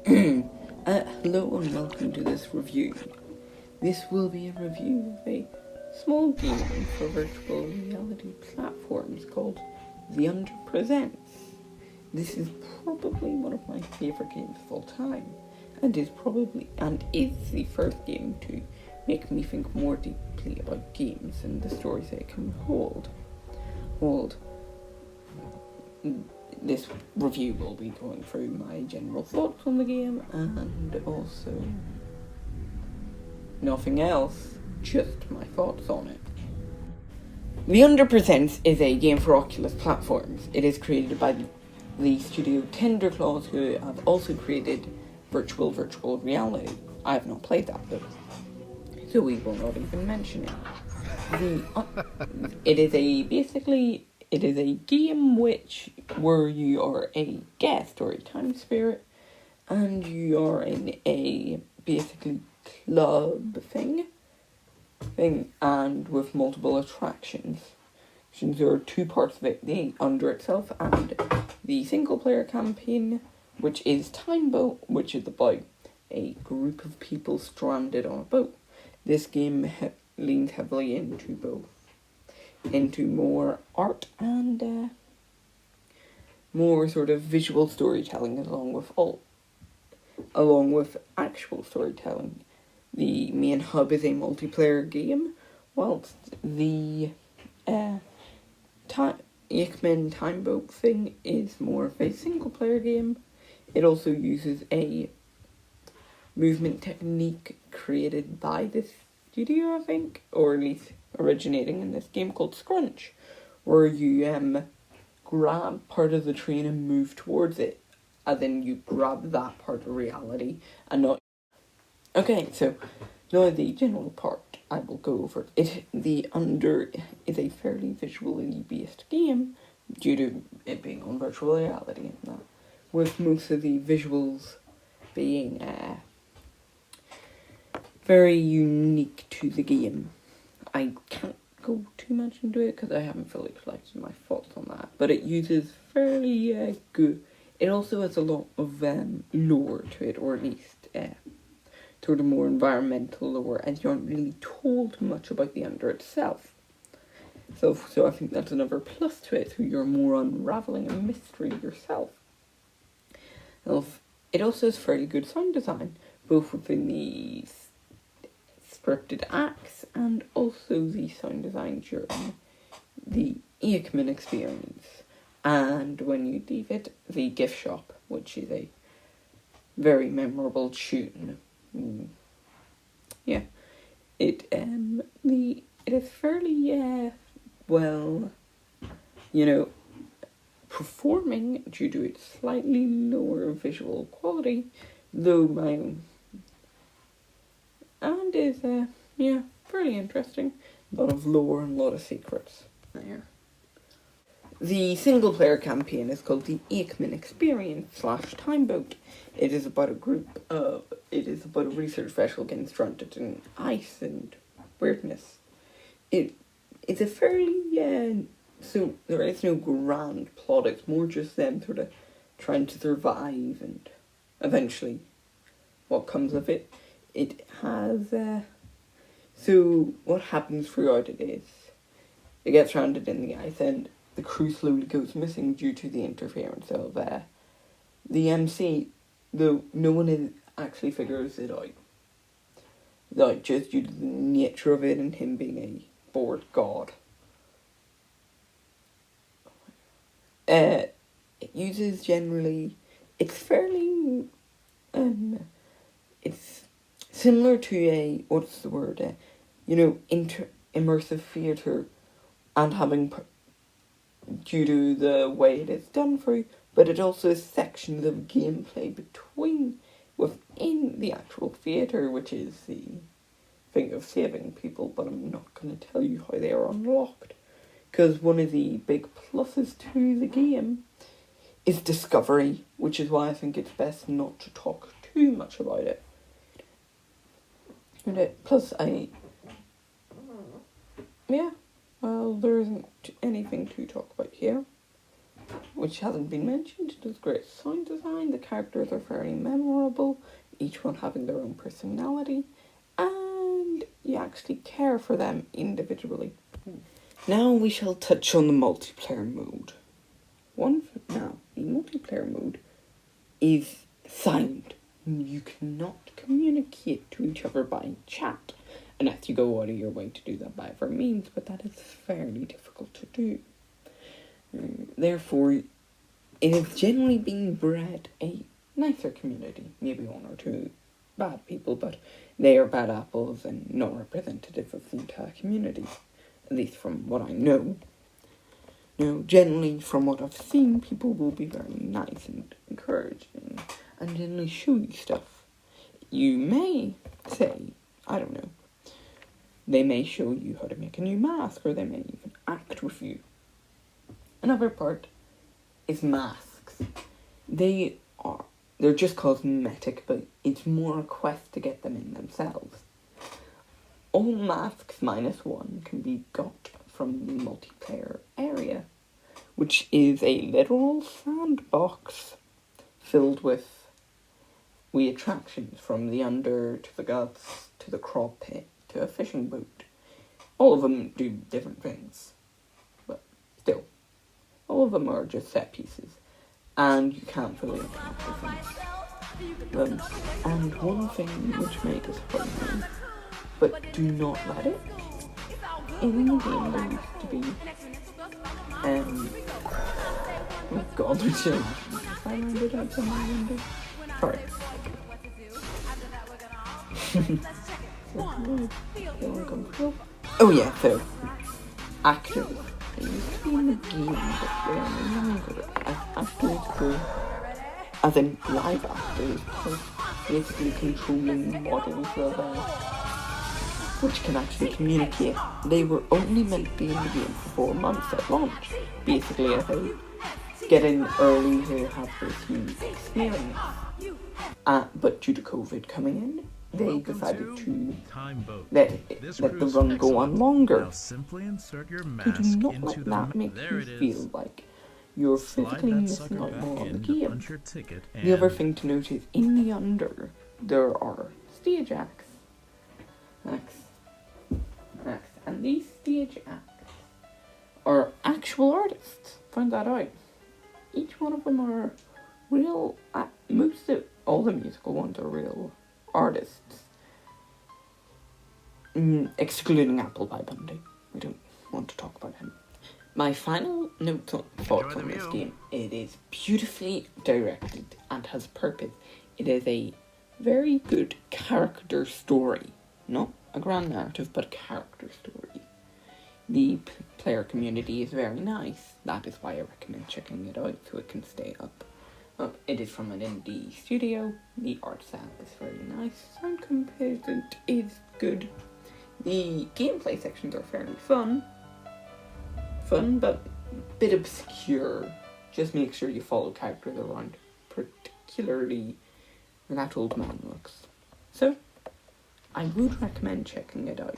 Hello and welcome to this review. This will be a review of a small game for virtual reality platforms called The Under Presents. This is probably one of my favourite games of all time, and is the first game to make me think more deeply about games and the stories they can hold. This review will be going through my general thoughts on the game and also nothing else, just my thoughts on it. The Under Presents is a game for Oculus platforms. It is created by the studio Tenderclaws, who have also created virtual reality. I have not played that though, so we will not even mention it. It is a game where you are a guest or a time spirit, and you are in a basically club thing, and with multiple attractions. There are two parts of it: the Under itself and the single player campaign, which is Time Boat, which is about a group of people stranded on a boat. This game leans heavily into more art and more sort of visual storytelling along with actual storytelling. The main hub is a multiplayer game, whilst the Aikman Time Boat thing is more of a single player game. It also uses a movement technique created by this studio, I think, or at least originating in this game called Scrunch, where you grab part of the train and move towards it, and then you grab that part of reality and not. Okay, so now the general part I will go over. The Under is a fairly visually based game due to it being on virtual reality and that, with most of the visuals being very unique to the game. I can't go too much into it because I haven't fully collected my thoughts on that, but it uses fairly good. It also has a lot of lore to it, or at least sort of more environmental lore, and you aren't really told much about the Under itself. So I think that's another plus to it, so you're more unravelling a mystery yourself. It also has fairly good sound design, both within the scripted acts and also the sound design during the Aikman experience. And when you leave it, the gift shop, which is a very memorable tune. Yeah, it is fairly well, performing due to its slightly lower visual quality, though my own, and is fairly interesting. A lot of lore and a lot of secrets there. The single player campaign is called the Aikman Experience / Time Boat. It is about a research vessel getting stranded in ice and weirdness. It's a fairly so there is no grand plot. It's more just them sort of trying to survive and eventually what comes of it. It has so what happens throughout it is it gets stranded in the ice and the crew slowly goes missing due to the interference of the MC, though no one actually figures it out. Like, just due to the nature of it and him being a bored god. It uses generally, it's fairly, it's similar to immersive theatre, and having, due to the way it is done for you, but it also has sections of gameplay within the actual theatre, which is the thing of saving people, but I'm not going to tell you how they are unlocked, because one of the big pluses to the game is discovery, which is why I think it's best not to talk too much about it. Plus, there isn't anything to talk about here. which hasn't been mentioned, does great sound design. The characters are very memorable, each one having their own personality, and you actually care for them individually. Now we shall touch on the multiplayer mode. The multiplayer mode is silent. You cannot communicate to each other by chat, unless you go out of your way to do that by other means, but that is fairly difficult to do. Therefore, it has generally been bred a nicer community. Maybe one or two bad people, but they are bad apples and not representative of the entire community. At least from what I know. Now, generally, from what I've seen, people will be very nice and encouraging and generally show you stuff. You may say, I don't know, they may show you how to make a new mask, or they may even act with you. Another part is masks. They're just cosmetic, but it's more a quest to get them in themselves. All masks -1 can be got from the multiplayer area, which is a literal sandbox filled with attractions, from the under to the guts to the crawl pit to a fishing boat. All of them do different things, but still, all of them are just set pieces, and you can't really interact with them. And one thing which made us funny, but do not let it, in the game there used to be, oh god, there's so much. If I landed outside my window. Sorry. Oh yeah, so actors. They used to be in the game, but they are no longer as actors go, as in live actors, basically controlling models which can actually communicate. They were only meant to be in the game for 4 months at launch, basically as they get in early to have this unique experience. But due to COVID coming in, they decided to let the run go on longer. They do not let that make you feel like you're physically missing out more on the game. The other thing to note is, in the under, there are stage acts. And these stage acts are actual artists. Find that out. Each one of them are real. All the musical ones are real artists, excluding Appleby Bundy. We don't want to talk about him. My final thoughts on this game: it is beautifully directed and has purpose. It is a very good character story, not a grand narrative, but a character story. The player community is very nice. That is why I recommend checking it out, so it can stay up. It is from an indie studio. The art style is very nice. Sound component is good. The gameplay sections are fairly fun, but a bit obscure. Just make sure you follow characters around, particularly where that old man looks. So, I would recommend checking it out.